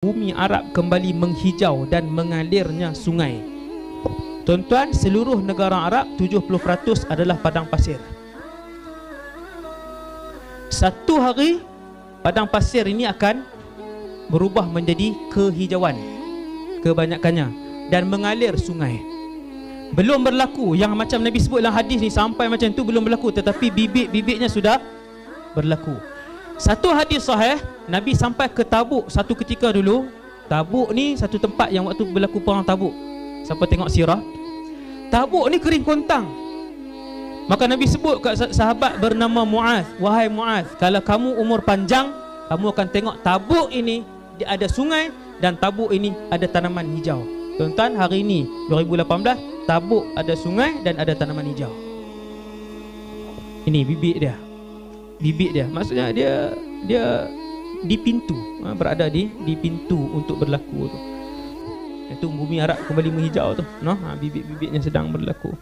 bumi Arab kembali menghijau dan mengalirnya sungai. Tuan-tuan, seluruh negara Arab 70% adalah padang pasir. Satu hari padang pasir ini akan berubah menjadi kehijauan kebanyakannya dan mengalir sungai. Belum berlaku yang macam Nabi sebut dalam hadis ni, sampai macam tu belum berlaku, tetapi bibit-bibitnya sudah berlaku. Satu hadis sahih, Nabi sampai ke Tabuk satu ketika dulu. Tabuk ni satu tempat yang waktu berlaku perang Tabuk. Siapa tengok sirah, Tabuk ni kering kontang. Maka Nabi sebut kat sahabat bernama Muaz, wahai Muaz, kalau kamu umur panjang, kamu akan tengok Tabuk ini dia ada sungai dan Tabuk ini ada tanaman hijau. Tuan-tuan, hari ini 2018, Tabuk ada sungai dan ada tanaman hijau. Ini bibit dia. Bibit dia, maksudnya dia di pintu, berada di pintu untuk berlaku tu. Itu bumi Arab kembali menghijau tu, no? Bibit-bibitnya sedang berlaku.